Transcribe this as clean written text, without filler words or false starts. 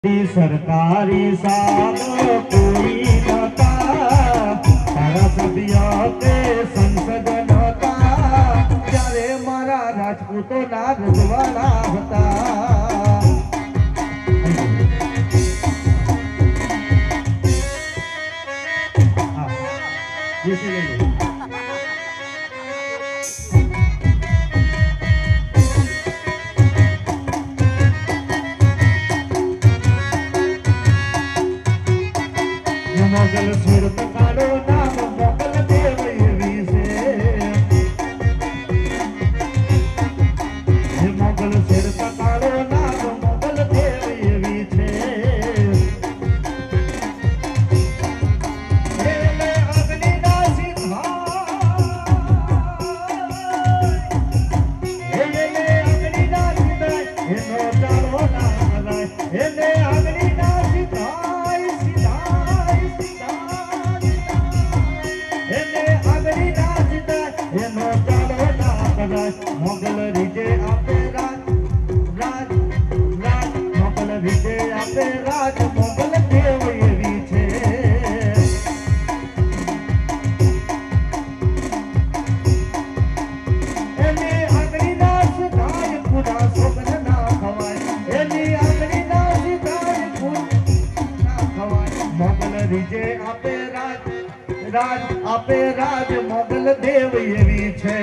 सरकारी साल कोई नता तारा सभ्य के संसद नता त्यारे मारा राजपूतो ना रजवाड़ा हता मोगल सिर तकारो नाम मोगल देव एवी से मोगल सिर तकारो नाम मोगल देव एवी छे एले अग्नि ना सिधाय एले अग्नि ना सिधाय एनो चालो ना हलाय एले अग्नि ना सिधाय सिधाय मोगल रिजे आपे राज राज राज मोगल रिजे आपे राज मोगल देव एवी छे एनी अग्नि ना सिधाय खुदा सोगन ना खवाय एनी अग्नि ना सिधाय खुदा ना खवाय मोगल रिजे आपे राज राज आपे राज मोगल देव एवी छे